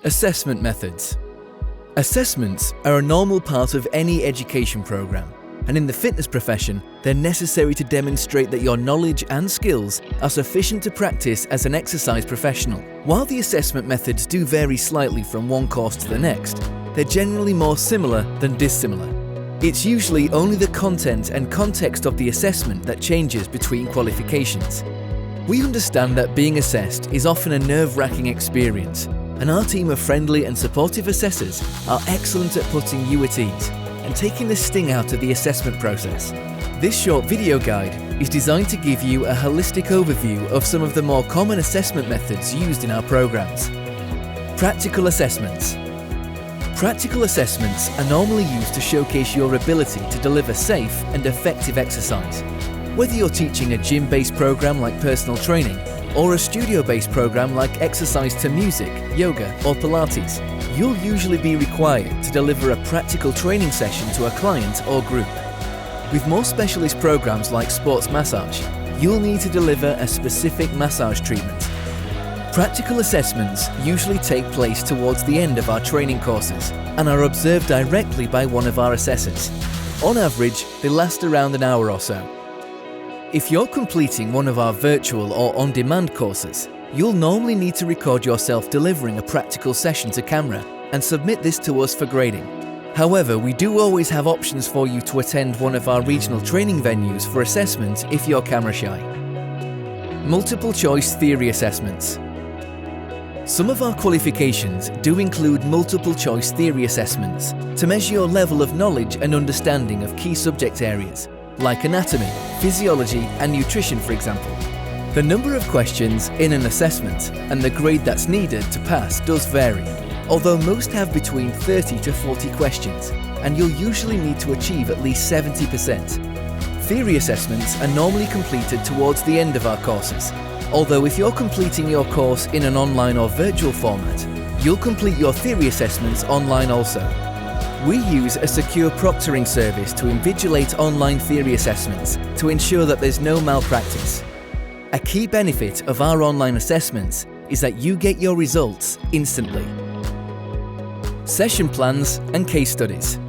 Assessment methods. Assessments are a normal part of any education program, and in the fitness profession, they're necessary to demonstrate that your knowledge and skills are sufficient to practice as an exercise professional. While the assessment methods do vary slightly from one course to the next, they're generally more similar than dissimilar. It's usually only the content and context of the assessment that changes between qualifications. We understand that being assessed is often a nerve-wracking experience, and our team of friendly and supportive assessors are excellent at putting you at ease and taking the sting out of the assessment process. This short video guide is designed to give you a holistic overview of some of the more common assessment methods used in our programs. Practical assessments. Practical assessments are normally used to showcase your ability to deliver safe and effective exercise. Whether you're teaching a gym-based program like personal training, or a studio-based program like exercise to music, yoga, or Pilates, you'll usually be required to deliver a practical training session to a client or group. With more specialist programs like sports massage, you'll need to deliver a specific massage treatment. Practical assessments usually take place towards the end of our training courses and are observed directly by one of our assessors. On average, they last around an hour or so. If you're completing one of our virtual or on-demand courses, you'll normally need to record yourself delivering a practical session to camera and submit this to us for grading. However, we do always have options for you to attend one of our regional training venues for assessment if you're camera shy. Multiple choice theory assessments. Some of our qualifications do include multiple choice theory assessments to measure your level of knowledge and understanding of key subject areas, like anatomy, physiology, and nutrition, for example. The number of questions in an assessment and the grade that's needed to pass does vary, although most have between 30 to 40 questions, and you'll usually need to achieve at least 70%. Theory assessments are normally completed towards the end of our courses, although if you're completing your course in an online or virtual format, you'll complete your theory assessments online also. We use a secure proctoring service to invigilate online theory assessments to ensure that there's no malpractice. A key benefit of our online assessments is that you get your results instantly. Session plans and case studies.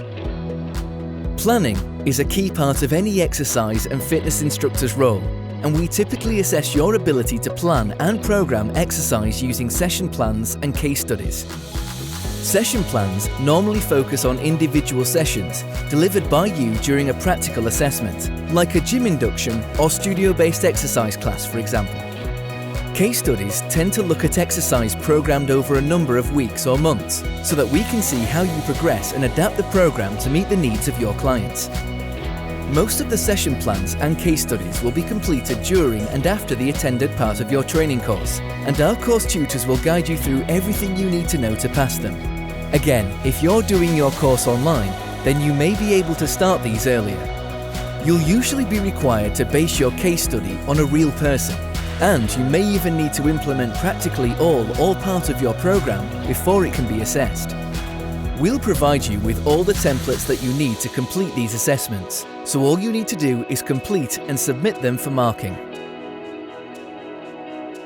Planning is a key part of any exercise and fitness instructor's role, and we typically assess your ability to plan and program exercise using session plans and case studies. Session plans normally focus on individual sessions delivered by you during a practical assessment, like a gym induction or studio-based exercise class, for example. Case studies tend to look at exercise programmed over a number of weeks or months, so that we can see how you progress and adapt the program to meet the needs of your clients. Most of the session plans and case studies will be completed during and after the attended part of your training course, and our course tutors will guide you through everything you need to know to pass them. Again, if you're doing your course online, then you may be able to start these earlier. You'll usually be required to base your case study on a real person, and you may even need to implement practically all or part of your program before it can be assessed. We'll provide you with all the templates that you need to complete these assessments, so all you need to do is complete and submit them for marking.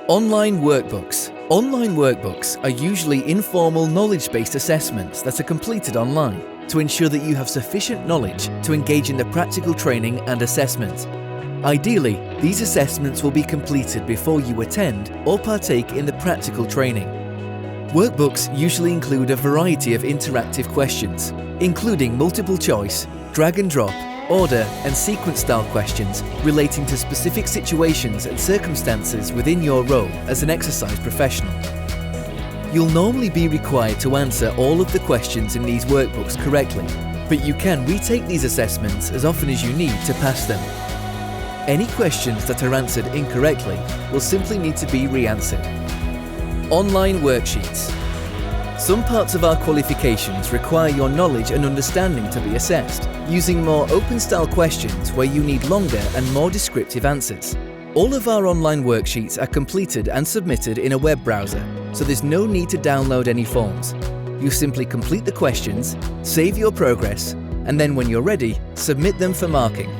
Online workbooks. Online workbooks are usually informal knowledge-based assessments that are completed online to ensure that you have sufficient knowledge to engage in the practical training and assessment. Ideally, these assessments will be completed before you attend or partake in the practical training. Workbooks usually include a variety of interactive questions, including multiple choice, drag and drop, order and sequence style questions relating to specific situations and circumstances within your role as an exercise professional. You'll normally be required to answer all of the questions in these workbooks correctly, but you can retake these assessments as often as you need to pass them. Any questions that are answered incorrectly will simply need to be re-answered. Online worksheets. Some parts of our qualifications require your knowledge and understanding to be assessed, using more open-style questions where you need longer and more descriptive answers. All of our online worksheets are completed and submitted in a web browser, so there's no need to download any forms. You simply complete the questions, save your progress, and then when you're ready, submit them for marking.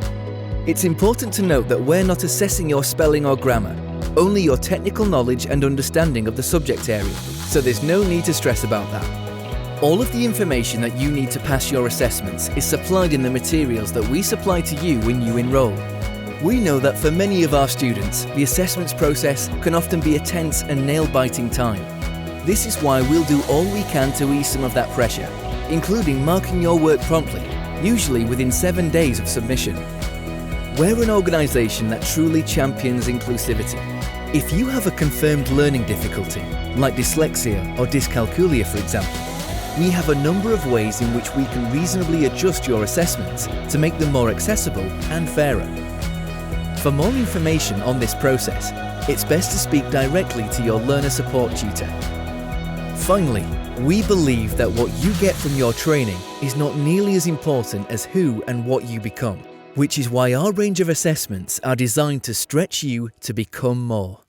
It's important to note that we're not assessing your spelling or grammar. only your technical knowledge and understanding of the subject area, so there's no need to stress about that. All of the information that you need to pass your assessments is supplied in the materials that we supply to you when you enroll. We know that for many of our students, the assessments process can often be a tense and nail-biting time. This is why we'll do all we can to ease some of that pressure, including marking your work promptly, usually within 7 days of submission. We're an organisation that truly champions inclusivity. If you have a confirmed learning difficulty, like dyslexia or dyscalculia for example, we have a number of ways in which we can reasonably adjust your assessments to make them more accessible and fairer. For more information on this process, it's best to speak directly to your learner support tutor. Finally, we believe that what you get from your training is not nearly as important as who and what you become, which is why our range of assessments are designed to stretch you to become more.